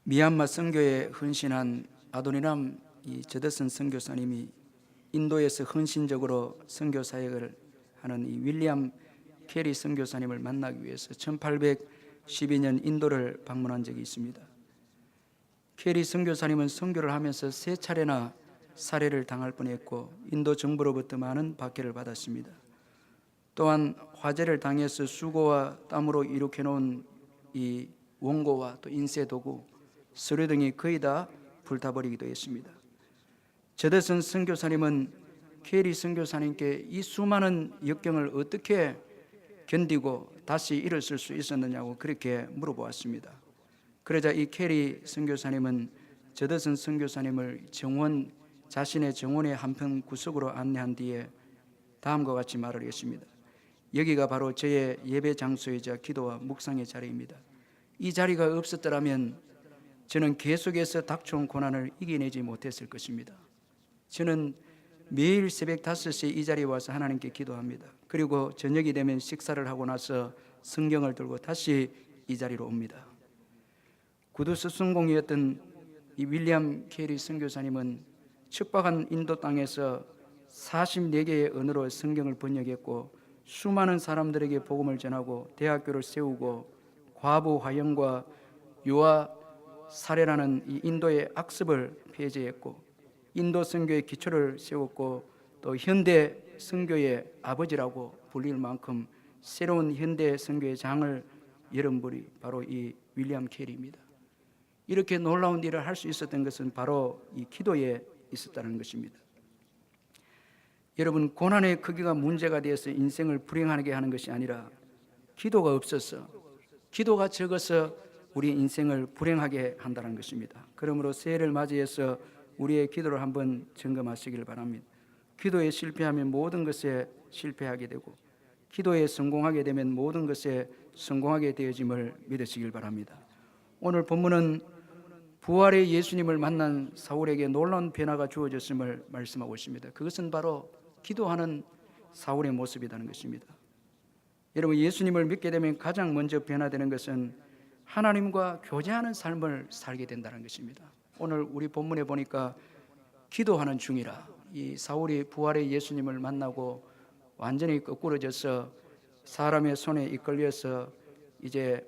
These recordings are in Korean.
미얀마 선교에 헌신한 아도니람 저더슨 선교사님이 인도에서 헌신적으로 선교 사역을 하는 이 윌리엄 캐리 선교사님을 만나기 위해서 1812년 인도를 방문한 적이 있습니다. 캐리 선교사님은 선교를 하면서 3차례나 살해를 당할 뻔했고 인도 정부로부터 많은 박해를 받았습니다. 또한 화재를 당해서 수고와 땀으로 이룩해놓은 이 원고와 또 인쇄 도구, 서류 등이 거의 다 불타버리기도 했습니다. 저더슨 선교사님은 캐리 선교사님께 이 수많은 역경을 어떻게 견디고 다시 일어설 수 있었느냐고 그렇게 물어보았습니다. 그러자 이 캐리 선교사님은 저더슨 선교사님을 자신의 정원의 한편 구석으로 안내한 뒤에 다음과 같이 말을 했습니다. 여기가 바로 저의 예배 장소이자 기도와 묵상의 자리입니다. 이 자리가 없었더라면 저는 계속해서 닥쳐온 고난을 이겨내지 못했을 것입니다. 저는 매일 새벽 5시에 이 자리에 와서 하나님께 기도합니다. 그리고 저녁이 되면 식사를 하고 나서 성경을 들고 다시 이 자리로 옵니다. 구두 스승공이었던 이 윌리엄 캐리 선교사님은 척박한 인도 땅에서 44개의 언어로 성경을 번역했고 수많은 사람들에게 복음을 전하고 대학교를 세우고 과부 화형과 유아 살해라는 이 인도의 악습을 폐지했고 인도 선교의 기초를 세웠고 또 현대 선교의 아버지라고 불릴 만큼 새로운 현대 선교의 장을 열은 분이 바로 이 윌리엄 캐리입니다. 이렇게 놀라운 일을 할 수 있었던 것은 바로 이 기도에 있었다는 것입니다. 여러분, 고난의 크기가 문제가 되어서 인생을 불행하게 하는 것이 아니라 기도가 없어서, 기도가 적어서 우리 인생을 불행하게 한다는 것입니다. 그러므로 새해를 맞이해서 우리의 기도를 한번 점검하시길 바랍니다. 기도에 실패하면 모든 것에 실패하게 되고 기도에 성공하게 되면 모든 것에 성공하게 되어짐을 믿으시길 바랍니다. 오늘 본문은 부활의 예수님을 만난 사울에게 놀라운 변화가 주어졌음을 말씀하고 있습니다. 그것은 바로 기도하는 사울의 모습이라는 것입니다. 여러분, 예수님을 믿게 되면 가장 먼저 변화되는 것은 하나님과 교제하는 삶을 살게 된다는 것입니다. 오늘 우리 본문에 보니까 기도하는 중이라 이 사울이 부활의 예수님을 만나고 완전히 거꾸러져서 사람의 손에 이끌려서 이제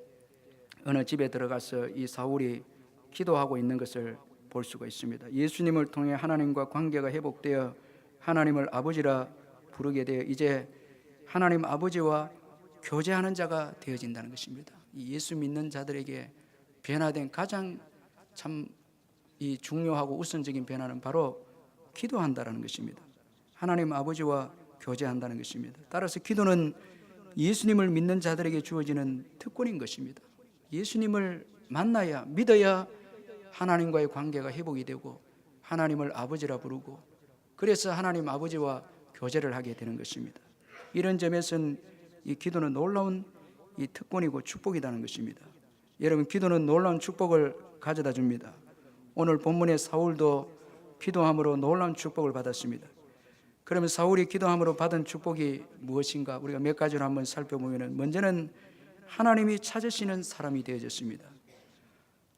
어느 집에 들어가서 이 사울이 기도하고 있는 것을 볼 수가 있습니다. 예수님을 통해 하나님과 관계가 회복되어 하나님을 아버지라 부르게 되어 이제 하나님 아버지와 교제하는 자가 되어진다는 것입니다. 이 예수 믿는 자들에게 변화된 가장 참 이 중요하고 우선적인 변화는 바로 기도한다는 것입니다. 하나님 아버지와 교제한다는 것입니다. 따라서 기도는 예수님을 믿는 자들에게 주어지는 특권인 것입니다. 예수님을 만나야, 믿어야 하나님과의 관계가 회복이 되고 하나님을 아버지라 부르고 그래서 하나님 아버지와 교제를 하게 되는 것입니다. 이런 점에서는 이 기도는 놀라운 이 특권이고 축복이라는 것입니다. 여러분, 기도는 놀라운 축복을 가져다 줍니다. 오늘 본문의 사울도 기도함으로 놀라운 축복을 받았습니다. 그러면 사울이 기도함으로 받은 축복이 무엇인가? 우리가 몇 가지를 한번 살펴보면 먼저는 하나님이 찾으시는 사람이 되어졌습니다.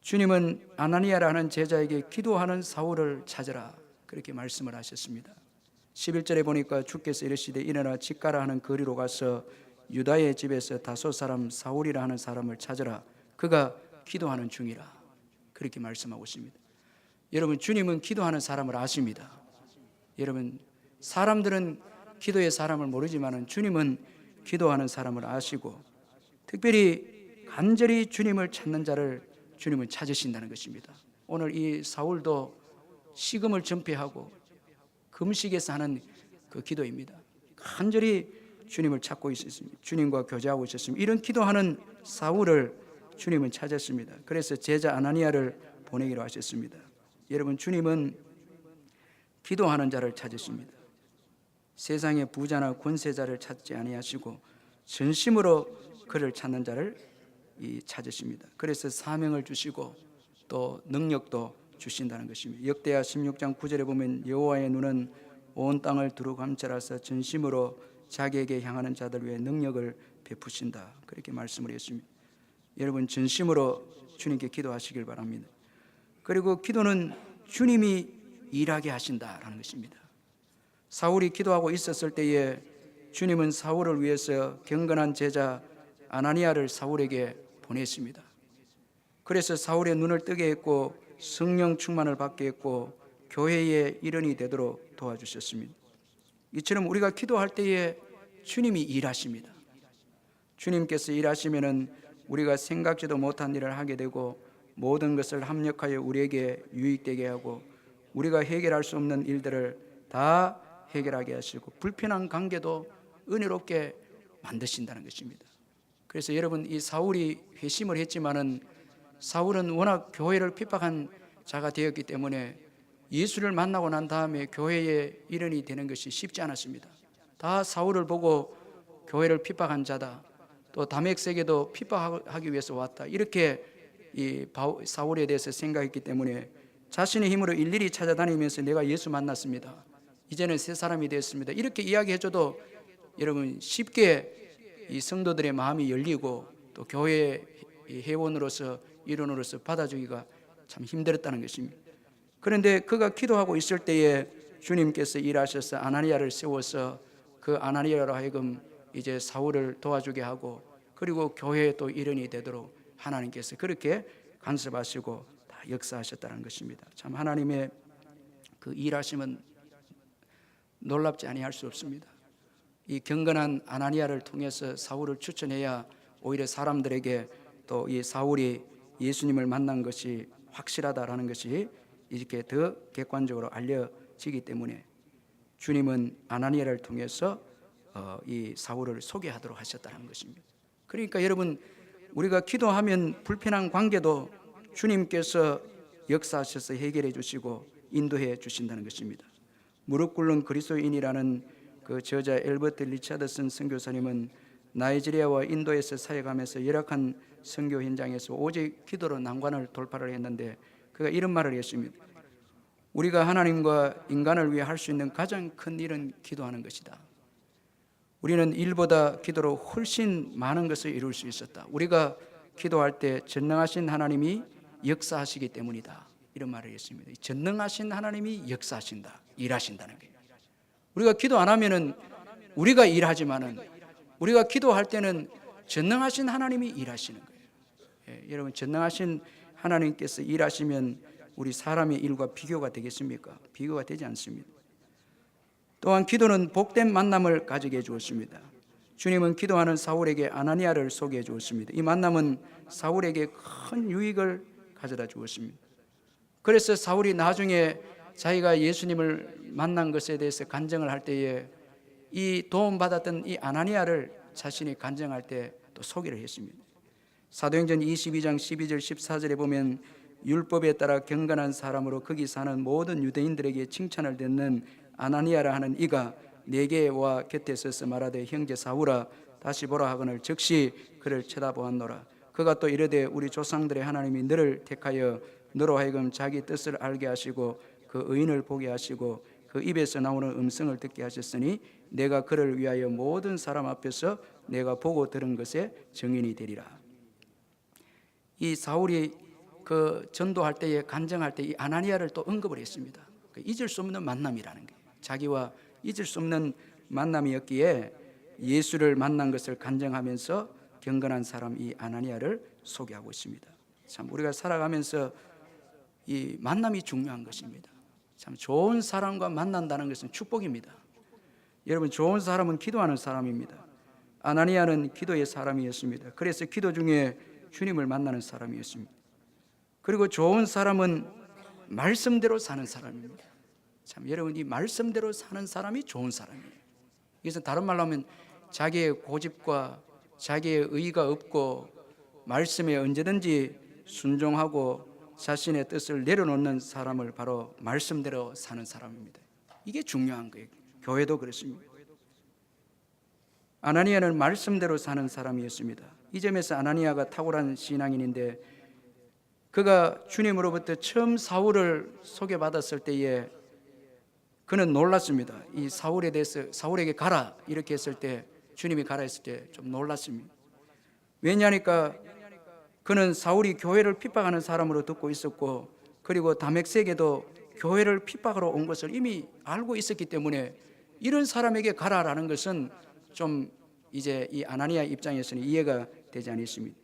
주님은 아나니아라 하는 제자에게 기도하는 사울을 찾으라 그렇게 말씀을 하셨습니다. 11절에 보니까 주께서 이르시되 일어나 직가라 하는 거리로 가서 유다의 집에서 다소 사람 사울이라 하는 사람을 찾으라 그가 기도하는 중이라 그렇게 말씀하고 있습니다. 여러분, 주님은 기도하는 사람을 아십니다. 여러분, 사람들은 기도의 사람을 모르지만 주님은 기도하는 사람을 아시고 특별히 간절히 주님을 찾는 자를 주님은 찾으신다는 것입니다. 오늘 이 사울도 식음을 전폐하고 금식에서 하는 그 기도입니다. 간절히 주님을 찾고 있었습니다. 주님과 교제하고 있었습니다. 이런 기도하는 사울을 주님은 찾았습니다. 그래서 제자 아나니아를 보내기로 하셨습니다. 여러분, 주님은 기도하는 자를 찾으십니다. 세상의 부자나 권세자를 찾지 아니하시고 전심으로 그를 찾는 자를 찾으십니다. 그래서 사명을 주시고 또 능력도 주신다는 것입니다. 역대하 16장 9절에 보면 여호와의 눈은 온 땅을 두루 감찰하사 전심으로 자기에게 향하는 자들 위해 능력을 베푸신다 그렇게 말씀을 했습니다. 여러분, 전심으로 주님께 기도하시길 바랍니다. 그리고 기도는 주님이 일하게 하신다라는 것입니다. 사울이 기도하고 있었을 때에 주님은 사울을 위해서 경건한 제자 아나니아를 사울에게 보냈습니다. 그래서 사울의 눈을 뜨게 했고 성령 충만을 받게 했고 교회의 일원이 되도록 도와주셨습니다. 이처럼 우리가 기도할 때에 주님이 일하십니다. 주님께서 일하시면은 우리가 생각지도 못한 일을 하게 되고 모든 것을 합력하여 우리에게 유익되게 하고 우리가 해결할 수 없는 일들을 다 해결하게 하시고 불편한 관계도 은혜롭게 만드신다는 것입니다. 그래서 여러분, 이 사울이 회심을 했지만은 사울은 워낙 교회를 핍박한 자가 되었기 때문에 예수를 만나고 난 다음에 교회의 일원이 되는 것이 쉽지 않았습니다. 다 사울을 보고 교회를 핍박한 자다, 또 다메섹에도 핍박하기 위해서 왔다, 이렇게 이 사울에 대해서 생각했기 때문에 자신의 힘으로 일일이 찾아다니면서 내가 예수 만났습니다, 이제는 새 사람이 되었습니다, 이렇게 이야기해줘도 여러분 쉽게 이 성도들의 마음이 열리고 또 교회의 회원으로서 일원으로서 받아주기가 참 힘들었다는 것입니다. 그런데 그가 기도하고 있을 때에 주님께서 일하셔서 아나니아를 세워서 그 아나니아로 하여금 이제 사울을 도와주게 하고 그리고 교회의 또 일원이 되도록 하나님께서 그렇게 간섭하시고 다 역사하셨다는 것입니다. 참 하나님의 그 일하심은 놀랍지 아니할 수 없습니다. 이 경건한 아나니아를 통해서 사울을 추천해야 오히려 사람들에게 또 이 사울이 예수님을 만난 것이 확실하다라는 것이 이렇게 더 객관적으로 알려지기 때문에 주님은 아나니아를 통해서 이 사울을 소개하도록 하셨다는 것입니다. 그러니까 여러분, 우리가 기도하면 불편한 관계도 주님께서 역사하셔서 해결해 주시고 인도해 주신다는 것입니다. 무릎 꿇는 그리스도인이라는 그 저자 엘버트 리차드슨 선교사님은 나이지리아와 인도에서 사역하면서 열악한 선교 현장에서 오직 기도로 난관을 돌파를 했는데 그가 이런 말을 했습니다. 우리가 하나님과 인간을 위해 할 수 있는 가장 큰 일은 기도하는 것이다. 우리는 일보다 기도로 훨씬 많은 것을 이룰 수 있었다. 우리가 기도할 때 전능하신 하나님이 역사하시기 때문이다. 이런 말을 했습니다. 전능하신 하나님이 역사하신다, 일하신다는 거예요. 우리가 기도 안 하면은 우리가 일하지만은 우리가 기도할 때는 전능하신 하나님이 일하시는 거예요. 여러분, 전능하신 하나님께서 일하시면 우리 사람의 일과 비교가 되겠습니까? 비교가 되지 않습니다. 또한 기도는 복된 만남을 가지게 해주었습니다. 주님은 기도하는 사울에게 아나니아를 소개해 주었습니다. 이 만남은 사울에게 큰 유익을 가져다 주었습니다. 그래서 사울이 나중에 자기가 예수님을 만난 것에 대해서 간증을 할 때에 이 도움받았던 이 아나니아를 자신이 간증할 때 또 소개를 했습니다. 사도행전 22장 12절 14절에 보면 율법에 따라 경건한 사람으로 거기 사는 모든 유대인들에게 칭찬을 듣는 아나니아라 하는 이가 내게 와 곁에 서서 말하되 형제 사울아 다시 보라 하거늘 즉시 그를 쳐다보았노라. 그가 또 이르되 우리 조상들의 하나님이 너를 택하여 너로 하여금 자기 뜻을 알게 하시고 그 의인을 보게 하시고 그 입에서 나오는 음성을 듣게 하셨으니 내가 그를 위하여 모든 사람 앞에서 내가 보고 들은 것에 증인이 되리라. 이 사울이 그 전도할 때에 간증할 때 이 아나니아를 또 언급을 했습니다. 잊을 수 없는 만남이라는 거예요. 자기와 잊을 수 없는 만남이었기에 예수를 만난 것을 간증하면서 경건한 사람 이 아나니아를 소개하고 있습니다. 참 우리가 살아가면서 이 만남이 중요한 것입니다. 참 좋은 사람과 만난다는 것은 축복입니다. 여러분, 좋은 사람은 기도하는 사람입니다. 아나니아는 기도의 사람이었습니다. 그래서 기도 중에 주님을 만나는 사람이었습니다. 그리고 좋은 사람은 말씀대로 사는 사람입니다. 참 여러분, 이 말씀대로 사는 사람이 좋은 사람이에요. 그래서 다른 말로 하면 자기의 고집과 자기의 의의가 없고 말씀에 언제든지 순종하고 자신의 뜻을 내려놓는 사람을 바로 말씀대로 사는 사람입니다. 이게 중요한 거예요. 교회도 그렇습니다. 아나니아는 말씀대로 사는 사람이었습니다. 이 점에서 아나니아가 탁월한 신앙인인데 그가 주님으로부터 처음 사울을 소개받았을 때에 그는 놀랐습니다. 이 사울에 대해서 사울에게 가라 이렇게 했을 때 주님이 가라 했을 때 좀 놀랐습니다. 왜냐하니까 그는 사울이 교회를 핍박하는 사람으로 듣고 있었고 그리고 다맥색에도 교회를 핍박하러 온 것을 이미 알고 있었기 때문에 이런 사람에게 가라라는 것은 좀 이제 이 아나니아 입장에서는 이해가 되지 않습니다.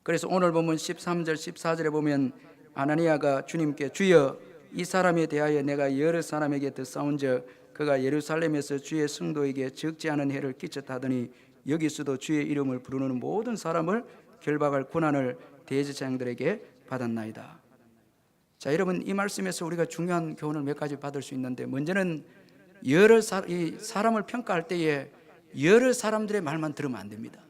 그래서 오늘 보면 13절 14절에 보면 아나니아가 주님께 주여 이 사람에 대하여 내가 여러 사람에게 더 싸운즉 그가 예루살렘에서 주의 성도에게 적지 않은 해를 끼쳤다 하더니 여기서도 주의 이름을 부르는 모든 사람을 결박할 권한을 대제사장들에게 받았나이다. 자, 여러분, 이 말씀에서 우리가 중요한 교훈을 몇 가지 받을 수 있는데, 먼저는 이 사람을 평가할 때에 여러 사람들의 말만 들으면 안 됩니다.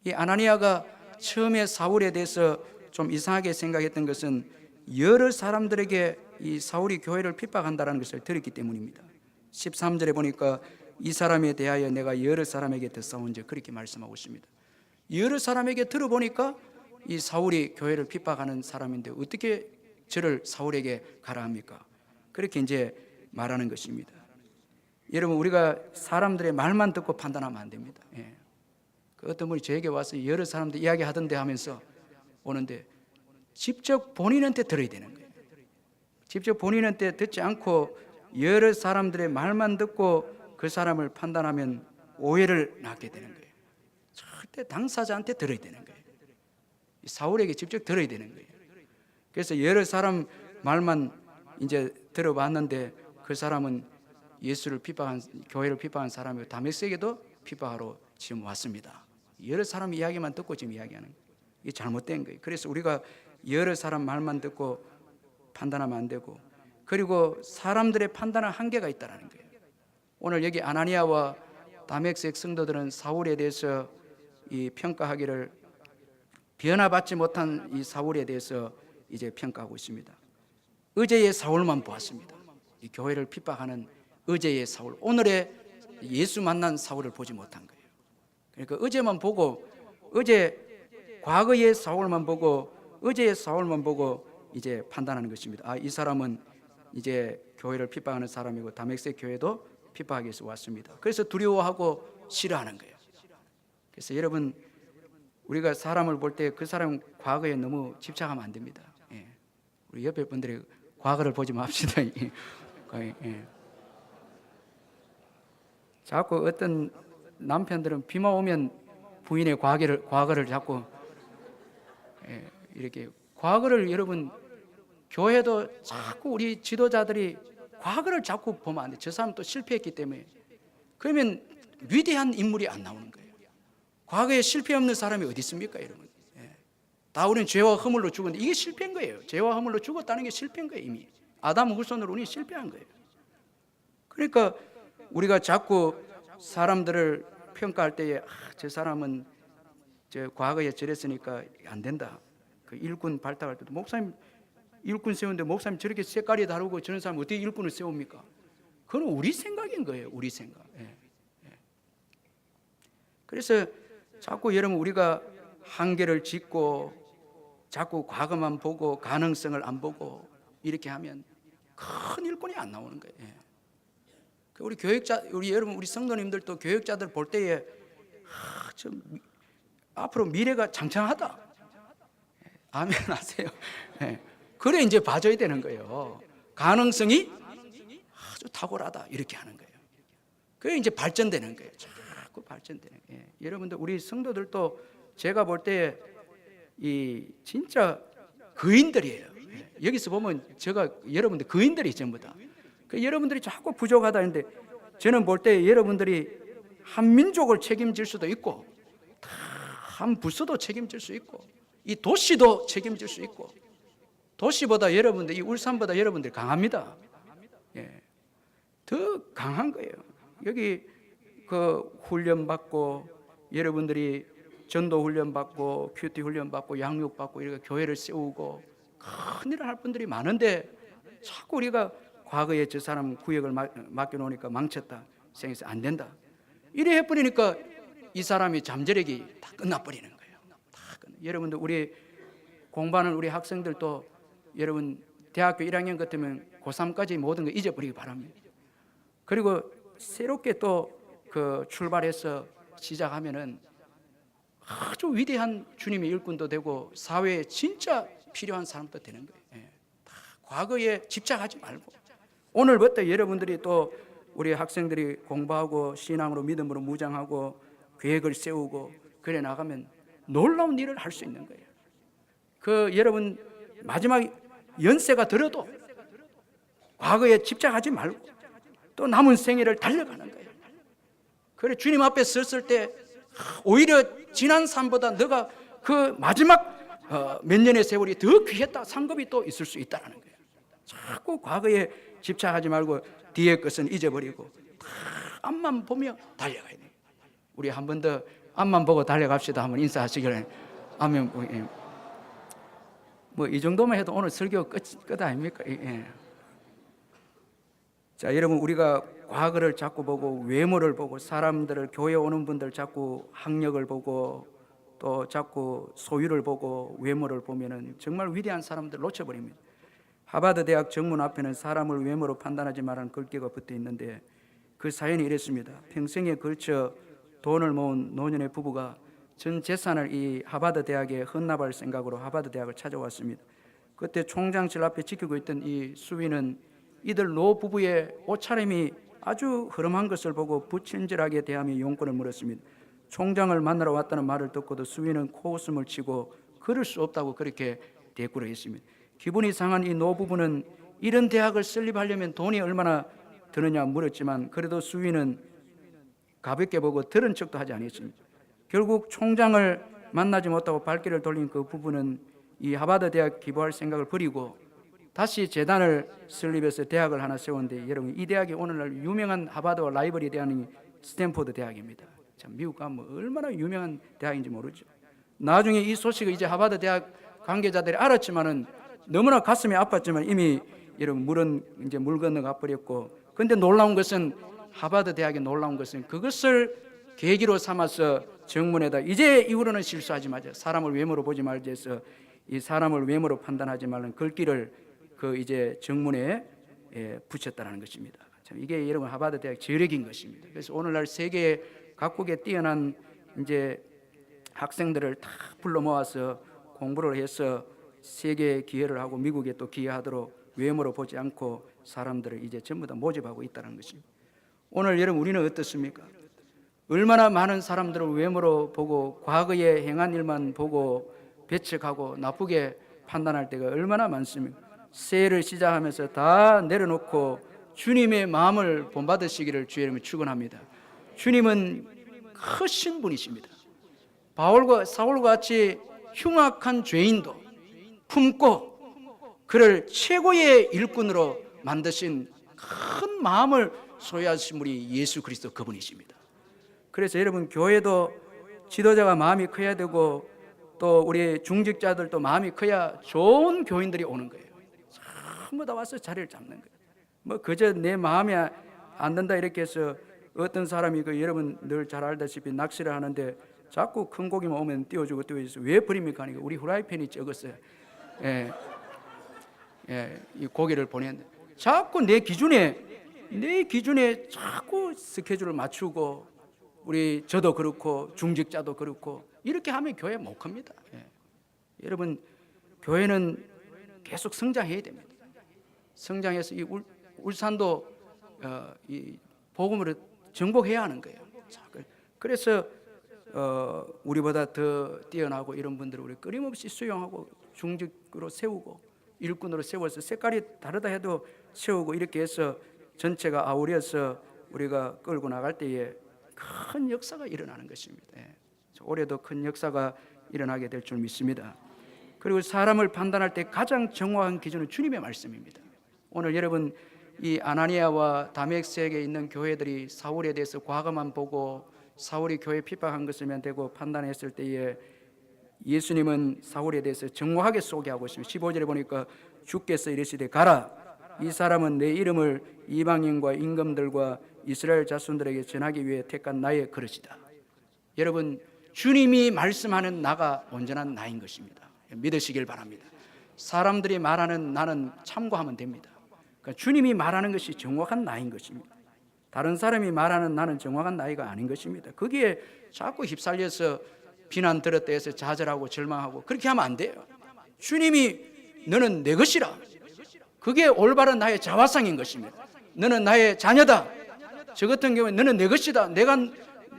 이 아나니아가 처음에 사울에 대해서 좀 이상하게 생각했던 것은 여러 사람들에게 이 사울이 교회를 핍박한다는 것을 들었기 때문입니다. 13절에 보니까 이 사람에 대하여 내가 여러 사람에게 더 싸운즉 그렇게 말씀하고 있습니다. 여러 사람에게 들어보니까 이 사울이 교회를 핍박하는 사람인데 어떻게 저를 사울에게 가라 합니까? 그렇게 이제 말하는 것입니다. 여러분, 우리가 사람들의 말만 듣고 판단하면 안 됩니다. 예. 그 어떤 분이 저에게 와서 여러 사람들 이야기하던데 하면서 오는데 직접 본인한테 들어야 되는 거예요. 직접 본인한테 듣지 않고 여러 사람들의 말만 듣고 그 사람을 판단하면 오해를 낳게 되는 거예요. 절대 당사자한테 들어야 되는 거예요. 사울에게 직접 들어야 되는 거예요. 그래서 여러 사람 말만 이제 들어봤는데 그 사람은 예수를 핍박한, 교회를 핍박한 사람이고 다메섹에도 핍박하러 지금 왔습니다. 여러 사람 이야기만 듣고 지금 이야기하는 거예요. 이게 잘못된 거예요. 그래서 우리가 여러 사람 말만 듣고 판단하면 안 되고, 그리고 사람들의 판단은 한계가 있다는 거예요. 오늘 여기 아나니아와 다메섹 성도들은 사울에 대해서 이 평가하기를 변화받지 못한 이 사울에 대해서 이제 평가하고 있습니다. 어제의 사울만 보았습니다. 이 교회를 핍박하는 어제의 사울, 오늘의 예수 만난 사울을 보지 못한 거예요. 그러니까 어제만 보고, 어제 과거의 사울만 보고, 어제의 사울만 보고 이제 판단하는 것입니다. 아, 이 사람은 이제 교회를 핍박하는 사람이고 다메섹 교회도 핍박하기 위해서 왔습니다. 그래서 두려워하고 싫어하는 거예요. 그래서 여러분, 우리가 사람을 볼 때 그 사람 과거에 너무 집착하면 안 됩니다. 예. 우리 옆에 분들이 과거를 보지 맙시다. 예. 자꾸 어떤 남편들은 비만 오면 부인의 과거를 자꾸 이렇게 과거를, 여러분, 교회도 자꾸 우리 지도자들이 과거를 자꾸 보면 안 돼. 저 사람 또 실패했기 때문에. 그러면 위대한 인물이 안 나오는 거예요. 과거에 실패 없는 사람이 어디 있습니까, 여러분? 다 우리는 죄와 허물로 죽었는데 이게 실패인 거예요. 죄와 허물로 죽었다는 게 실패인 거예요. 이미 아담 후손으로 우리 실패한 거예요. 그러니까 우리가 자꾸 사람들을 평가할 때에 저 사람은 저 과거에 저랬으니까 안 된다. 그 일꾼 발탁할 때도 목사님 일꾼 세우는데 목사님 저렇게 색깔이 다르고 저런 사람 어떻게 일꾼을 세웁니까? 그건 우리 생각인 거예요. 우리 생각. 그래서 자꾸 여러분, 우리가 한계를 짓고 자꾸 과거만 보고 가능성을 안 보고 이렇게 하면 큰 일꾼이 안 나오는 거예요. 우리 교육자, 우리 성도님들도 교육자들 볼 때에 좀 앞으로 미래가 장창하다. 아멘 하세요. 그래 이제 봐줘야 되는 거예요. 가능성이 아주 탁월하다 이렇게 하는 거예요. 그게 이제 발전되는 거예요. 자꾸 발전되는 거예요. 여러분들, 우리 성도들도 제가 볼 때 이 진짜 거인들이에요. 여기서 보면 제가 여러분들 거인들이 전부 다. 여러분들이 자꾸 부족하다 했는데 저는 볼 때 여러분들이 한 민족을 책임질 수도 있고 한 부서도 책임질 수 있고 이 도시도 책임질 수 있고, 도시보다 여러분들, 이 울산보다 여러분들 강합니다. 더 강한 거예요. 여기 그 훈련 받고 여러분들이 전도 훈련 받고 큐티 훈련 받고 양육 받고 이렇게 교회를 세우고 큰 일을 할 분들이 많은데 자꾸 우리가 과거에 저 사람 구역을 맡겨놓으니까 망쳤다 생각해서 안 된다 이래 해버리니까 이 사람이 잠재력이 다 끝나버리는 거예요. 여러분들, 우리 공부하는 우리 학생들도 여러분 대학교 1학년 같으면 고3까지 모든 거 잊어버리기 바랍니다. 그리고 새롭게 또 그 출발해서 시작하면은 아주 위대한 주님의 일꾼도 되고 사회에 진짜 필요한 사람도 되는 거예요. 과거에 집착하지 말고 오늘부터 여러분들이 또 우리 학생들이 공부하고 신앙으로 믿음으로 무장하고 계획을 세우고 그래 나가면 놀라운 일을 할 수 있는 거예요. 그 여러분 마지막 연세가 들어도 과거에 집착하지 말고 또 남은 생애를 달려가는 거예요. 그래 주님 앞에 섰을 때 오히려 지난 삶보다 너가 그 마지막 몇 년의 세월이 더 귀했다 상급이 또 있을 수 있다는 거예요. 자꾸 과거에 집착하지 말고 뒤의 것은 잊어버리고 앞만 보며 달려가야 돼요. 우리 한 번 더 앞만 보고 달려갑시다. 한번 인사하시길. 아멘. 뭐 이 정도만 해도 오늘 설교 끝 아닙니까? 예. 자, 여러분 우리가 과거를 자꾸 보고 외모를 보고 사람들을 교회 오는 분들 자꾸 학력을 보고 또 자꾸 소유를 보고 외모를 보면은 정말 위대한 사람들 놓쳐버립니다. 하버드 대학 정문 앞에는 사람을 외모로 판단하지 말라는 글귀가 붙어 있는데 그 사연이 이랬습니다. 평생에 걸쳐 돈을 모은 노년의 부부가 전 재산을 이 하버드 대학에 헌납할 생각으로 하버드 대학을 찾아왔습니다. 그때 총장실 앞에 지키고 있던 이 수위는 이들 노부부의 옷차림이 아주 흐름한 것을 보고 부친절하게 대하며 용건을 물었습니다. 총장을 만나러 왔다는 말을 듣고도 수위는 코웃음을 치고 그럴 수 없다고 그렇게 대꾸를 했습니다. 기분이 상한 이 노부부는 이런 대학을 설립하려면 돈이 얼마나 드느냐 물었지만 그래도 수위는 가볍게 보고 들은 척도 하지 않았습니다. 결국 총장을 만나지 못하고 발길을 돌린 그 부부는 이 하버드 대학 기부할 생각을 버리고 다시 재단을 설립해서 대학을 하나 세웠는데 여러분 이 대학이 오늘날 유명한 하버드와 라이벌이 대하는 스탠포드 대학입니다. 참 미국 가면 얼마나 유명한 대학인지 모르죠. 나중에 이 소식을 이제 하버드 대학 관계자들이 알았지만은 너무나 가슴이 아팠지만 이미 여러분 물 건너가 버렸고, 근데 놀라운 것은 하버드 대학의 놀라운 것은 그것을 계기로 삼아서 정문에다 이제 이후로는 실수하지 말자, 사람을 외모로 보지 말자 해서 이 사람을 외모로 판단하지 말는 글귀를 그 이제 정문에 붙였다는 것입니다. 참 이게 여러분 하버드 대학 저력인 것입니다. 그래서 오늘날 세계 각국에 뛰어난 이제 학생들을 다 불러 모아서 공부를 해서 세계에 기여를 하고 미국에 또 기여하도록 외모로 보지 않고 사람들을 이제 전부 다 모집하고 있다는 것입니다. 오늘 여러분 우리는 어떻습니까? 얼마나 많은 사람들을 외모로 보고 과거에 행한 일만 보고 배척하고 나쁘게 판단할 때가 얼마나 많습니까? 새해를 시작하면서 다 내려놓고 주님의 마음을 본받으시기를 주의 이름으로 축원합니다. 주님은 크신 분이십니다. 바울과 사울과 같이 흉악한 죄인도 품고 그를 최고의 일꾼으로 만드신 큰 마음을 소유하신 분이 예수 그리스도 그분이십니다. 그래서 여러분 교회도 지도자가 마음이 커야 되고 또 우리 중직자들도 마음이 커야 좋은 교인들이 오는 거예요. 전부 다 와서 자리를 잡는 거예요. 뭐 그저 내 마음에 안 든다 이렇게 해서 어떤 사람이 그 여러분 늘 잘 알다시피 낚시를 하는데 자꾸 큰 고기만 오면 띄워주고 왜 버립니까? 하니까 우리 후라이팬이 적었어요. 이 고기를 보냈는데 자꾸 내 기준에 자꾸 스케줄을 맞추고 우리 저도 그렇고 중직자도 그렇고 이렇게 하면 교회 못 큽니다. 여러분 교회는 계속 성장해야 됩니다. 성장해서 이 울산도 이 복음으로 정복해야 하는 거예요. 그래서 우리보다 더 뛰어나고 이런 분들을 우리 끊임없이 수용하고 중직으로 세우고 일꾼으로 세워서 색깔이 다르다 해도 세우고 이렇게 해서 전체가 아우려서 우리가 끌고 나갈 때에 큰 역사가 일어나는 것입니다. 올해도 큰 역사가 일어나게 될 줄 믿습니다. 그리고 사람을 판단할 때 가장 정확한 기준은 주님의 말씀입니다. 오늘 여러분 이 아나니아와 다메섹에 있는 교회들이 사울에 대해서 과거만 보고 사울이 교회 핍박한 것이면 되고 판단했을 때에 예수님은 사울에 대해서 정확하게 소개하고 있습니다. 15절에 보니까 주께서 이르시되 가라, 이 사람은 내 이름을 이방인과 임금들과 이스라엘 자손들에게 전하기 위해 택한 나의 그릇이다. 여러분 주님이 말씀하는 나가 온전한 나인 것입니다. 믿으시길 바랍니다. 사람들이 말하는 나는 참고하면 됩니다. 그러니까 주님이 말하는 것이 정확한 나인 것입니다. 다른 사람이 말하는 나는 정확한 나이가 아닌 것입니다. 거기에 자꾸 휩쓸려서 비난 들었다 해서 좌절하고 절망하고 그렇게 하면 안 돼요. 주님이 너는 내 것이라, 그게 올바른 나의 자화상인 것입니다. 너는 나의 자녀다. 저 같은 경우에 너는 내 것이다. 내가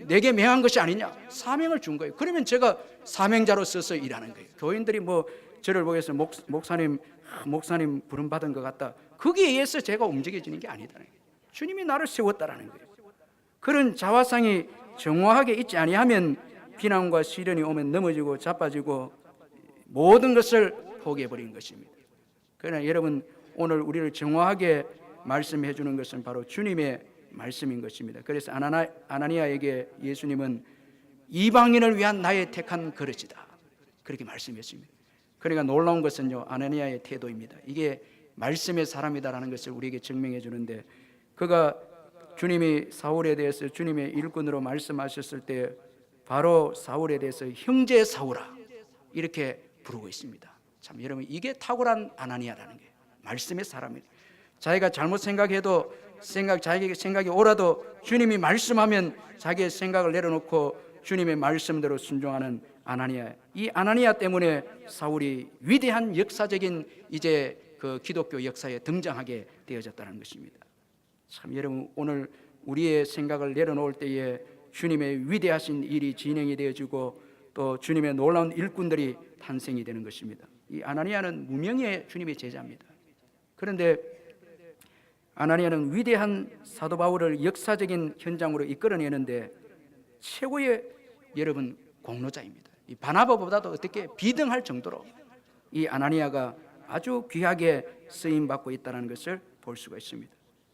내게 명한 것이 아니냐. 사명을 준 거예요. 그러면 제가 사명자로 서서 일하는 거예요. 교인들이 뭐 저를 보고서 목사님 부름 받은 것 같다. 거기에 의해서 제가 움직여지는 게 아니다는 거예요. 주님이 나를 세웠다라는 거예요. 그런 자화상이 정확하게 있지 아니하면 비난과 시련이 오면 넘어지고 자빠지고 모든 것을 포기해버리는 것입니다. 그러나 여러분, 오늘 우리를 정확하게 말씀해 주는 것은 바로 주님의 말씀인 것입니다. 그래서 아나니아에게 예수님은 이방인을 위한 나의 택한 그릇이다, 그렇게 말씀했습니다. 그러니까 놀라운 것은요, 아나니아의 태도입니다. 이게 말씀의 사람이다라는 것을 우리에게 증명해 주는데, 그가 주님이 사울에 대해서 주님의 일꾼으로 말씀하셨을 때 바로 사울에 대해서 형제 사울아 이렇게 부르고 있습니다. 참 여러분, 이게 탁월한 아나니아라는 게 말씀의 사람이에요. 자기가 잘못 생각해도 자기 생각이 옳아도 주님이 말씀하면 자기의 생각을 내려놓고 주님의 말씀대로 순종하는 아나니아. 이 아나니아 때문에 사울이 위대한 역사적인 이제 그 기독교 역사에 등장하게 되어졌다는 것입니다. 참 여러분, 오늘 우리의 생각을 내려놓을 때에 주님의 위대하신 일이 진행이 되어지고 또 주님의 놀라운 일꾼들이 탄생이 되는 것입니다. 이 아나니아는 무명의 주님의 제자입니다. 그런데 아나니아는 위대한 사도 바울을 역사적인 현장으로 이끌어내는데 최고의 여러분 공로자입니다. 이 바나바보다도 어떻게 비등할 정도로 이 아나니아가 아주 귀하게 쓰임 받고 있다는 것을 볼 수가 있습니다.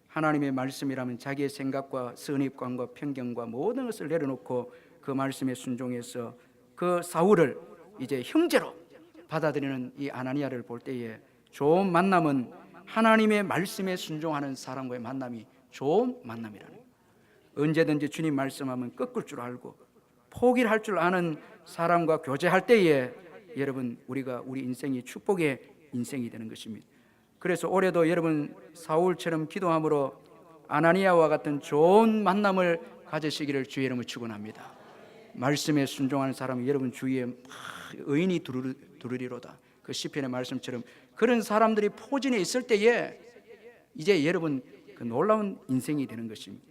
하나님의 말씀이라면 자기의 생각과 선입관과 편견과 모든 것을 내려놓고 그 말씀에 순종해서 그 사울을 이제 형제로 받아들이는 이 아나니아를 볼 때에 좋은 만남은 하나님의 말씀에 순종하는 사람과의 만남이 좋은 만남이라는 거예요. 언제든지 주님 말씀하면 꺾을 줄 알고 포기를 할 줄 아는 사람과 교제할 때에 여러분, 우리가 우리 인생이 축복의 인생이 되는 것입니다. 그래서 올해도 여러분 사울처럼 기도함으로 아나니아와 같은 좋은 만남을 가지시기를 주의 이름으로 축원합니다. 말씀에 순종하는 사람이 여러분 주위에 의인이 두루리로다. 그 시편의 말씀처럼 그런 사람들이 포진해 있을 때에 이제 여러분 그 놀라운 인생이 되는 것입니다.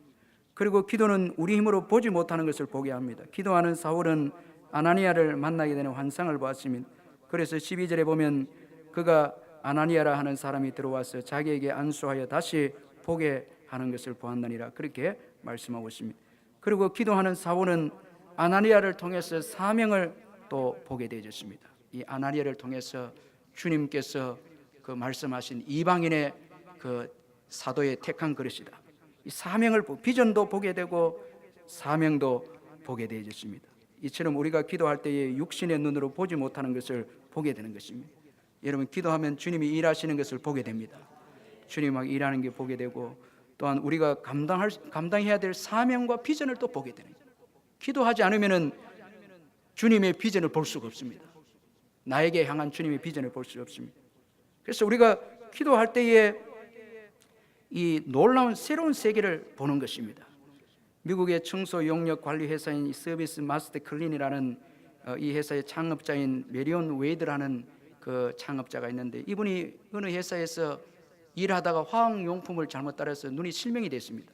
그리고 기도는 우리 힘으로 보지 못하는 것을 보게 합니다. 기도하는 사울은 아나니아를 만나게 되는 환상을 보았습니다. 그래서 12절에 보면 그가 아나니아라 하는 사람이 들어와서 자기에게 안수하여 다시 보게 하는 것을 보았느니라, 그렇게 말씀하고 있습니다. 그리고 기도하는 사울은 아나니아를 통해서 사명을 또 보게 되어졌습니다. 이 아나니아를 통해서 주님께서 그 말씀하신 이방인의 그 사도의 택한 그릇이다, 이 사명을 비전도 보게 되고 사명도 보게 되어졌습니다. 이처럼 우리가 기도할 때에 육신의 눈으로 보지 못하는 것을 보게 되는 것입니다. 여러분, 기도하면 주님이 일하시는 것을 보게 됩니다. 주님이 일하는 게 보게 되고 또한 우리가 감당해야 될 사명과 비전을 또 보게 되는 거예요. 기도하지 않으면 주님의 비전을 볼 수가 없습니다. 나에게 향한 주님의 비전을 볼 수 없습니다. 그래서 우리가 기도할 때에 이 놀라운 새로운 세계를 보는 것입니다. 미국의 청소 용역 관리 회사인 서비스 마스터 클린이라는 이 회사의 창업자인 메리온 웨이드라는 그 창업자가 있는데, 이분이 어느 회사에서 일하다가 화학용품을 잘못 따라서 눈이 실명이 됐습니다.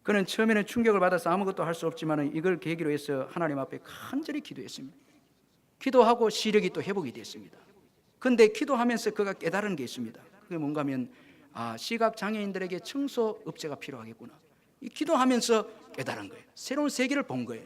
그는 처음에는 충격을 받아서 아무것도 할 수 없지만 이걸 계기로 해서 하나님 앞에 간절히 기도했습니다. 기도하고 시력이 또 회복이 됐습니다. 그런데 기도하면서 그가 깨달은 게 있습니다. 그게 뭔가 하면 시각장애인들에게 청소업체가 필요하겠구나. 이 기도하면서 깨달은 거예요. 새로운 세계를 본 거예요.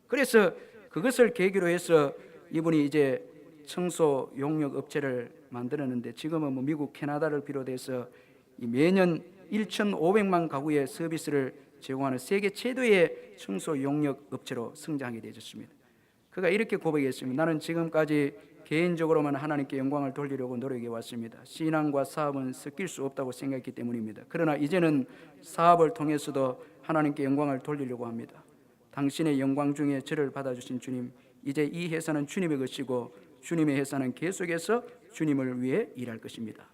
그래서 그것을 계기로 해서 이분이 이제 청소 용역 업체를 만들었는데, 지금은 뭐 미국, 캐나다를 비롯해서 매년 1,500만 가구의 서비스를 제공하는 세계 최대의 청소 용역 업체로 성장하게 되었습니다. 그가 이렇게 고백했습니다. 나는 지금까지 개인적으로만 하나님께 영광을 돌리려고 노력해 왔습니다. 신앙과 사업은 섞일 수 없다고 생각했기 때문입니다. 그러나 이제는 사업을 통해서도 하나님께 영광을 돌리려고 합니다. 당신의 영광 중에 저를 받아주신 주님, 이제 이 회사는 주님의 것이고 주님의 회사는 계속해서 주님을 위해 일할 것입니다.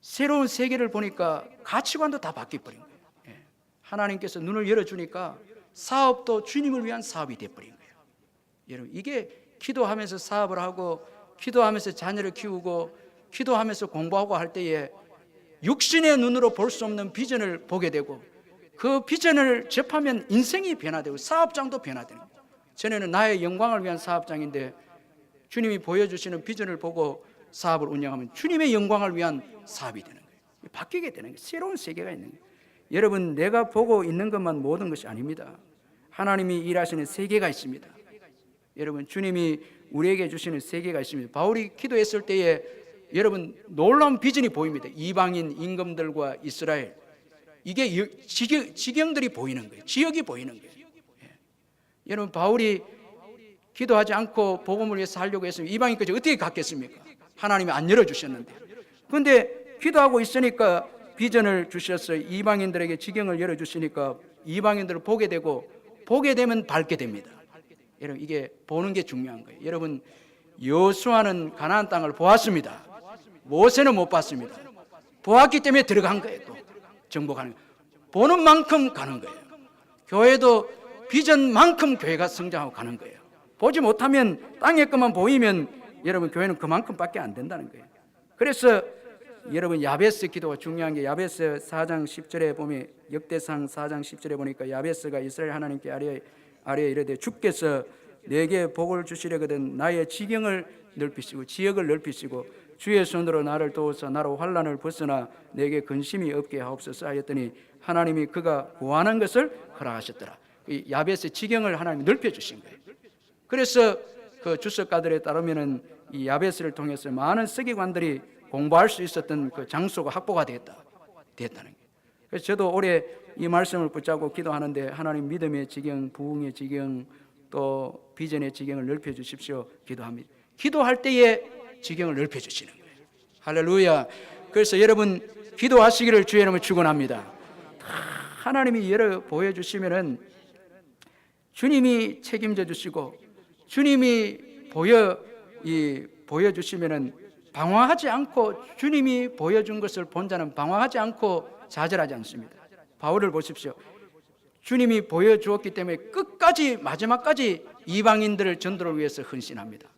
새로운 세계를 보니까 가치관도 다 바뀌어버린 거예요. 하나님께서 눈을 열어주니까 사업도 주님을 위한 사업이 되어버린 거예요. 여러분, 이게 기도하면서 사업을 하고 기도하면서 자녀를 키우고 기도하면서 공부하고 할 때에 육신의 눈으로 볼 수 없는 비전을 보게 되고 그 비전을 접하면 인생이 변화되고 사업장도 변화되는 거예요. 전에는 나의 영광을 위한 사업장인데 주님이 보여주시는 비전을 보고 사업을 운영하면 주님의 영광을 위한 사업이 되는 거예요. 바뀌게 되는 거예요. 새로운 세계가 있는 거예요. 여러분, 내가 보고 있는 것만 모든 것이 아닙니다. 하나님이 일하시는 세계가 있습니다. 여러분, 주님이 우리에게 주시는 세계가 있습니다. 바울이 기도했을 때에 여러분 놀라운 비전이 보입니다. 이방인 임금들과 이스라엘, 이게 지경들이 보이는 거예요. 지역이 보이는 거예요. 여러분, 바울이 기도하지 않고 복음을 위해서 하려고 했으면 이방인까지 어떻게 갔겠습니까? 하나님이 안 열어주셨는데. 그런데 기도하고 있으니까 비전을 주셨어요. 이방인들에게 지경을 열어주시니까 이방인들을 보게 되고, 보게 되면 밟게 됩니다. 여러분, 이게 보는 게 중요한 거예요. 여러분, 여호수아는 가나안 땅을 보았습니다. 모세는 못 봤습니다. 보았기 때문에 들어간 거예요. 또 정복하는 거예요. 보는 만큼 가는 거예요. 교회도 비전만큼 교회가 성장하고 가는 거예요. 보지 못하면 땅의 것만 보이면 여러분 교회는 그만큼밖에 안 된다는 거예요. 그래서 여러분 야베스 기도가 중요한 게, 야베스 4장 10절에 보면, 역대상 4장 10절에 보니까 야베스가 이스라엘 하나님께 아뢰어 이르되 주께서 내게 복을 주시려거든 나의 지경을 넓히시고 지역을 넓히시고 주의 손으로 나를 도우사 나로 환난을 벗어나 내게 근심이 없게 하옵소서 하였더니 하나님이 그가 구하는 것을 허락하셨더라. 이 야벳의 지경을 하나님이 넓혀주신 거예요. 그래서 그 주석가들에 따르면은 이 야벳을 통해서 많은 서기관들이 공부할 수 있었던 그 장소가 확보가 됐다는 거예요. 그래서 저도 올해 이 말씀을 붙잡고 기도하는데, 하나님 믿음의 지경, 부흥의 지경, 또 비전의 지경을 넓혀주십시오 기도합니다. 기도할 때에 지경을 넓혀주시는 거예요. 할렐루야. 그래서 여러분 기도하시기를 주의 이름으로 축원합니다. 하나님이 열어 보여주시면은 주님이 책임져 주시고 주님이 보여주시면은 방황하지 않고, 주님이 보여준 것을 본 자는 방황하지 않고 좌절하지 않습니다. 바울을 보십시오. 주님이 보여주었기 때문에 끝까지 마지막까지 이방인들을 전도를 위해서 헌신합니다.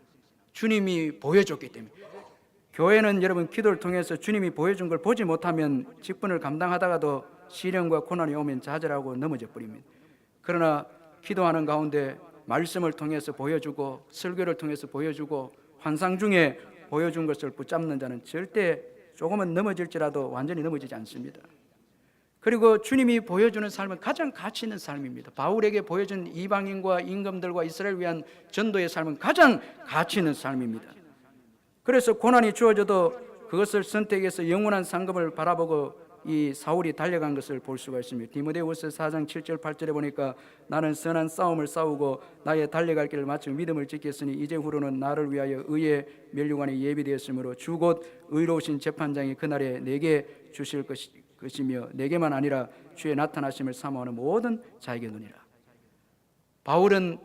주님이 보여줬기 때문에. 교회는 여러분 기도를 통해서 주님이 보여준 걸 보지 못하면 직분을 감당하다가도 시련과 고난이 오면 좌절하고 넘어져 버립니다. 그러나 기도하는 가운데 말씀을 통해서 보여주고 설교를 통해서 보여주고 환상 중에 보여준 것을 붙잡는 자는 절대 조금은 넘어질지라도 완전히 넘어지지 않습니다. 그리고 주님이 보여주는 삶은 가장 가치 있는 삶입니다. 바울에게 보여준 이방인과 임금들과 이스라엘 위한 전도의 삶은 가장 가치 있는 삶입니다. 그래서 고난이 주어져도 그것을 선택해서 영원한 상급을 바라보고 이 사울이 달려간 것을 볼 수가 있습니다. 디모데후서 4장 7절 8절에 보니까 나는 선한 싸움을 싸우고 나의 달려갈 길을 마치고 믿음을 지켰으니 이제후로는 나를 위하여 의의 면류관이 예비되었으므로 주 곧 의로우신 재판장이 그날에 내게 주실 것이며 내게만 아니라 주의 나타나심을 사모하는 모든 자에게 눈이라. 바울은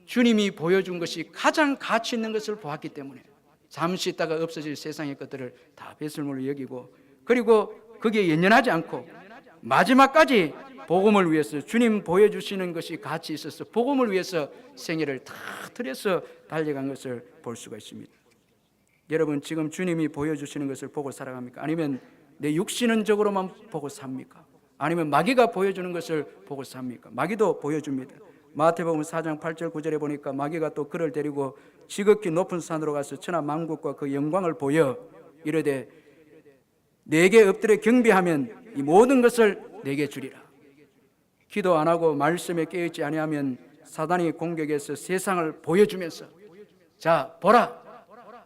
주님이 보여준 것이 가장 가치 있는 것을 보았기 때문에 잠시 있다가 없어질 세상의 것들을 다 배설물로 여기고, 그리고 거기에 연연하지 않고 마지막까지 복음을 위해서, 주님 보여주시는 것이 가치 있어서 복음을 위해서 생애를 다 들여서 달려간 것을 볼 수가 있습니다. 여러분, 지금 주님이 보여주시는 것을 보고 살아갑니까? 아니면 내 육신적으로만 보고 삽니까? 아니면 마귀가 보여주는 것을 보고 삽니까? 마귀도 보여줍니다. 마태복음 4장 8절 9절에 보니까 마귀가 또 그를 데리고 지극히 높은 산으로 가서 천하 만국과 그 영광을 보여 이르되 내게 엎드려 경배하면 이 모든 것을 내게 주리라. 기도 안 하고 말씀에 깨어있지 아니하면 사단이 공격해서 세상을 보여주면서 자 보라,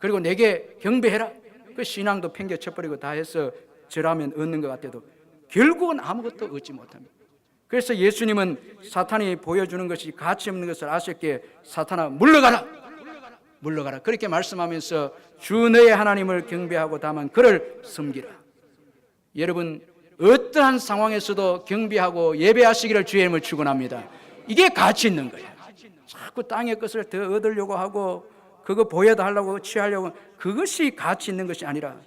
그리고 내게 경배해라. 그 신앙도 팽겨 쳐버리고 다 해서 절하면 얻는 것 같아도 결국은 아무것도 얻지 못합니다. 그래서 예수님은 사탄이 보여주는 것이 가치 없는 것을 아셨기에 사탄아 물러가라, 물러가라 그렇게 말씀하면서 주 너의 하나님을 경배하고 다만 그를 섬기라. 여러분, 어떠한 상황에서도 경배하고 예배하시기를 주의 이름을 축원합니다. 이게 가치 있는 거예요. 자꾸 땅의 것을 더 얻으려고 하고 그거 보여도 하려고 취하려고, 그것이 가치 있는 것이 아니라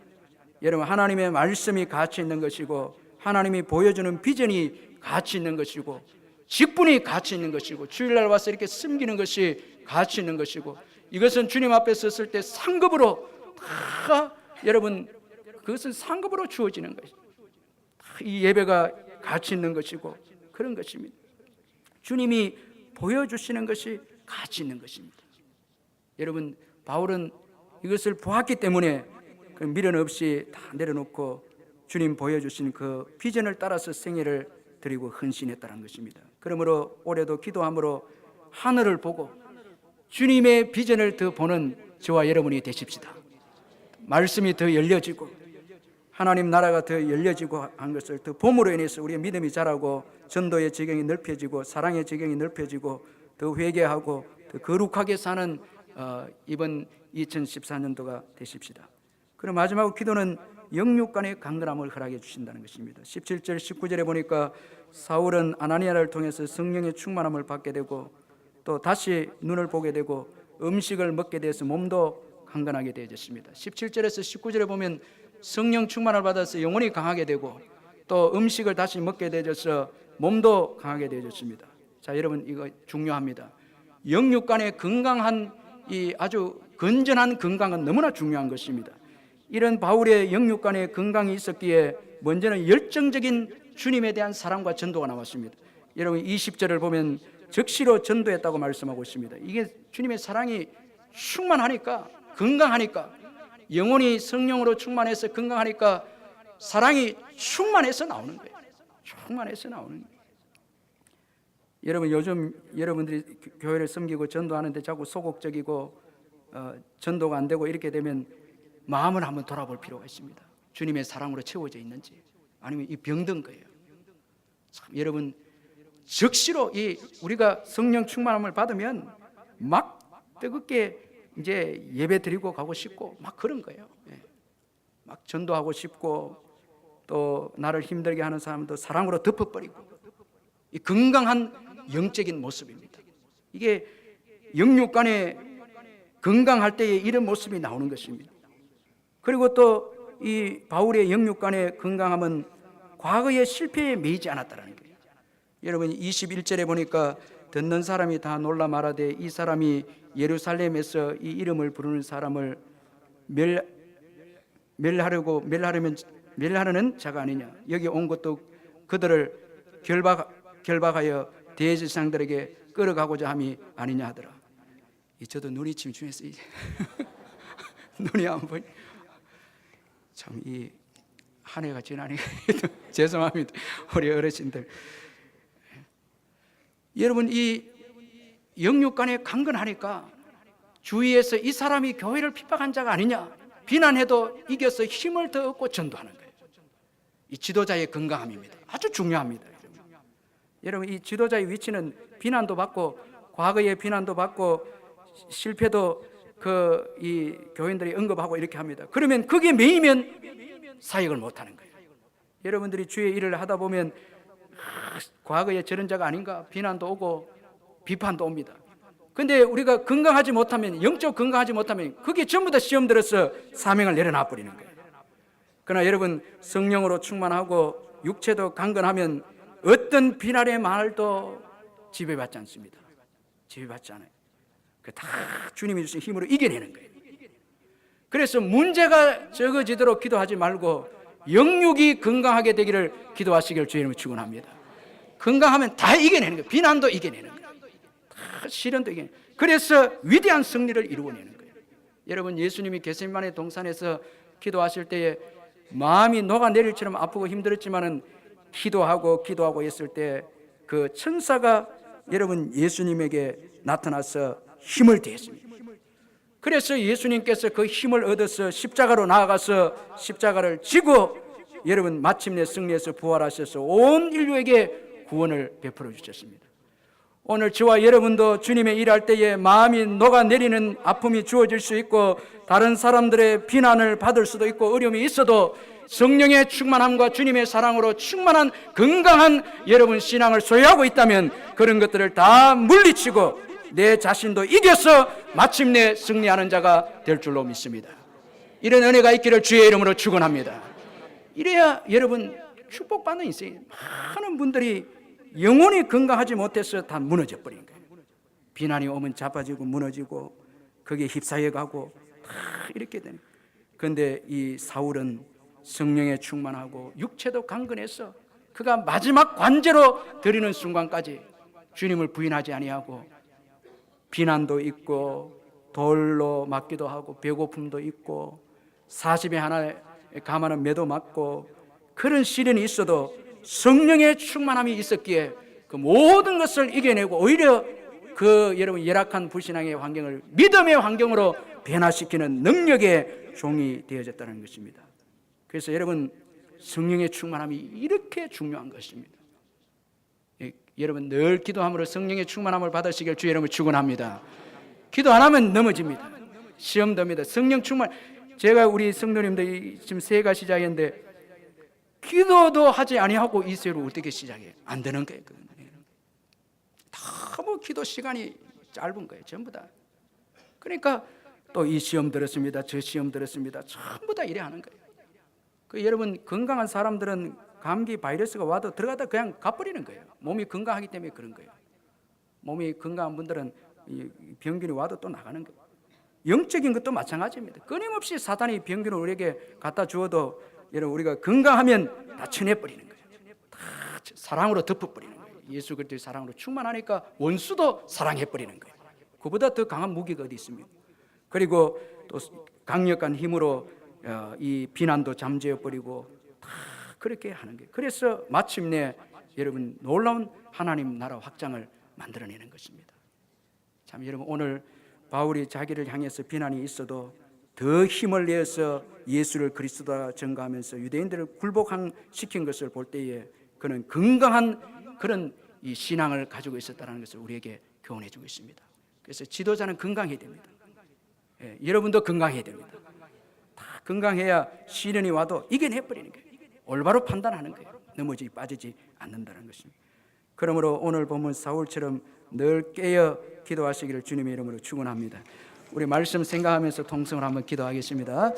여러분 하나님의 말씀이 가치 있는 것이고 하나님이 보여주는 비전이 가치 있는 것이고 직분이 가치 있는 것이고 주일날 와서 이렇게 섬기는 것이 가치 있는 것이고, 이것은 주님 앞에 섰을 때 상급으로 다 여러분, 그것은 상급으로 주어지는 것이죠. 이 예배가 가치 있는 것이고 그런 것입니다. 주님이 보여주시는 것이 가치 있는 것입니다. 여러분, 바울은 이것을 보았기 때문에 그 미련 없이 다 내려놓고 주님 보여주신 그 비전을 따라서 생애를 드리고 헌신했다는 것입니다. 그러므로 올해도 기도함으로 하늘을 보고 주님의 비전을 더 보는 저와 여러분이 되십시다. 말씀이 더 열려지고 하나님 나라가 더 열려지고 한 것을 더 봄으로 인해서 우리의 믿음이 자라고 전도의 지경이 넓혀지고 사랑의 지경이 넓혀지고 더 회개하고 더 거룩하게 사는 이번 2014년도가 되십시다. 그럼 마지막 기도는 영육간의 강건함을 허락해 주신다는 것입니다. 17절 19절에 보니까 사울은 아나니아를 통해서 성령의 충만함을 받게 되고 또 다시 눈을 보게 되고 음식을 먹게 돼서 몸도 강건하게 되어졌습니다. 17절에서 19절에 보면 성령 충만을 받아서 영혼이 강하게 되고 또 음식을 다시 먹게 되어져서 몸도 강하게 되어졌습니다. 자, 여러분, 이거 중요합니다. 영육간의 건강한 이 아주 건전한 건강은 너무나 중요한 것입니다. 이런 바울의 영육간의 건강이 있었기에 먼저는 열정적인 주님에 대한 사랑과 전도가 나왔습니다. 여러분, 20절을 보면 적시로 전도했다고 말씀하고 있습니다. 이게 주님의 사랑이 충만하니까, 건강하니까, 영혼이 성령으로 충만해서 건강하니까 사랑이 충만해서 나오는 거예요. 충만해서 나오는 거예요. 여러분, 요즘 여러분들이 교회를 섬기고 전도하는데 자꾸 소극적이고 전도가 안 되고 이렇게 되면 마음을 한번 돌아볼 필요가 있습니다. 주님의 사랑으로 채워져 있는지 아니면 이 병든 거예요. 참, 여러분, 즉시로 이 우리가 성령 충만함을 받으면 막 뜨겁게 이제 예배 드리고 가고 싶고 막 그런 거예요. 막 전도하고 싶고 또 나를 힘들게 하는 사람도 사랑으로 덮어버리고, 이 건강한 영적인 모습입니다. 이게 영육간에 건강할 때에 이런 모습이 나오는 것입니다. 그리고 또 이 바울의 영육간의 건강함은 과거의 실패에 매이지 않았다는 거예요. 여러분, 21절에 보니까 듣는 사람이 다 놀라 말하되 이 사람이 예루살렘에서 이 이름을 부르는 사람을 멸하려는 자가 아니냐. 여기 온 것도 그들을 결박하여 대제사장들에게 끌어가고자 함이 아니냐 하더라. 저도 눈이 침침했어요. 눈이 안 보이. 참, 이 한 해가 지나니까 죄송합니다, 우리 어르신들. 여러분, 이 영육간에 강건하니까 주위에서 이 사람이 교회를 핍박한 자가 아니냐, 비난해도 이겨서 힘을 더 얻고 전도하는 거예요. 이 지도자의 건강함입니다. 아주 중요합니다. 여러분, 이 지도자의 위치는 비난도 받고 과거의 비난도 받고 실패도 이 교인들이 언급하고 이렇게 합니다. 그러면 거기에 매이면 사역을 못하는 거예요. 여러분들이 주의 일을 하다 보면 과거에 저런 자가 아닌가 비난도 오고 비판도 옵니다. 근데 우리가 건강하지 못하면, 영적 건강하지 못하면 그게 전부 다 시험 들어서 사명을 내려놔 버리는 거예요. 그러나 여러분, 성령으로 충만하고 육체도 강건하면 어떤 비난의 말도 지배받지 않습니다. 지배받지 않아요. 다 주님이 주신 힘으로 이겨내는 거예요. 그래서 문제가 적어지도록 기도하지 말고 영육이 건강하게 되기를 기도하시기를 주의 이름으로 축원합니다. 건강하면 다 이겨내는 거예요. 비난도 이겨내는 거예요. 다 시련도 이겨내는 거예요. 그래서 위대한 승리를 이루어내는 거예요. 여러분, 예수님이 겟세마네 동산에서 기도하실 때에 마음이 녹아내릴처럼 아프고 힘들었지만은 기도하고 했을 때 그 천사가 여러분 예수님에게 나타나서 힘을 더했습니다. 그래서 예수님께서 그 힘을 얻어서 십자가로 나아가서 십자가를 지고 여러분 마침내 승리해서 부활하셔서 온 인류에게 구원을 베풀어 주셨습니다. 오늘 저와 여러분도 주님의 일할 때에 마음이 녹아내리는 아픔이 주어질 수 있고 다른 사람들의 비난을 받을 수도 있고 어려움이 있어도 성령의 충만함과 주님의 사랑으로 충만한 건강한 여러분 신앙을 소유하고 있다면 그런 것들을 다 물리치고 내 자신도 이겨서 마침내 승리하는 자가 될 줄로 믿습니다. 이런 은혜가 있기를 주의 이름으로 축원합니다. 이래야 여러분 축복받는 인생이, 많은 분들이 영혼이 건강하지 못해서 다 무너져 버린 거예요. 비난이 오면 자빠지고 무너지고 거기에 휩싸여 가고 다 이렇게 되는. 그런데 이 사울은 성령에 충만하고 육체도 강건해서 그가 마지막 관제로 드리는 순간까지 주님을 부인하지 아니하고 비난도 있고 돌로 맞기도 하고 배고픔도 있고 40에 하나에 가마는 매도 맞고 그런 시련이 있어도 성령의 충만함이 있었기에 그 모든 것을 이겨내고 오히려 그 여러분 열악한 불신앙의 환경을 믿음의 환경으로 변화시키는 능력의 종이 되어졌다는 것입니다. 그래서 여러분 성령의 충만함이 이렇게 중요한 것입니다. 여러분 늘 기도함으로 성령의 충만함을 받으시길 주의 이름으로 축원합니다. 기도 안 하면 넘어집니다. 시험 듭니다. 성령 충만. 제가 우리 성도님들 지금 새해가 시작인데 기도도 하지 아니하고 이 새해를 어떻게 시작해요? 안 되는 거예요. 너무 기도 시간이 짧은 거예요. 전부 다. 그러니까 또 이 시험 들었습니다. 저 시험 들었습니다. 전부 다 이래 하는 거예요. 여러분 건강한 사람들은 감기 바이러스가 와도 들어가다 그냥 가버리는 거예요. 몸이 건강하기 때문에 그런 거예요. 몸이 건강한 분들은 병균이 와도 또 나가는 거예요. 영적인 것도 마찬가지입니다. 끊임없이 사단이 병균을 우리에게 갖다 주어도 여러분 우리가 건강하면 다 쳐내버리는 거예요. 다 사랑으로 덮어버리는 거예요. 예수 그리스도의 사랑으로 충만하니까 원수도 사랑해버리는 거예요. 그보다 더 강한 무기가 어디 있습니까? 그리고 또 강력한 힘으로 이 비난도 잠재워버리고 다 그렇게 하는 거예요. 그래서 마침내 여러분 놀라운 하나님 나라 확장을 만들어내는 것입니다. 참 여러분 오늘 바울이 자기를 향해서 비난이 있어도 더 힘을 내어서 예수를 그리스도라 전가하면서 유대인들을 굴복시킨 것을 볼 때에 그는 건강한 그런 이 신앙을 가지고 있었다는 것을 우리에게 교훈해 주고 있습니다. 그래서 지도자는 건강해야 됩니다. 여러분도 건강해야 됩니다. 다 건강해야 시련이 와도 이겨내버리는 거예요. 올바로 판단하는 거예요. 넘어지지 빠지지 않는다는 것입니다. 그러므로 오늘 보면 사울처럼 늘 깨어 기도하시기를 주님의 이름으로 축원합니다. 우리 말씀 생각하면서 통성을 한번 기도하겠습니다.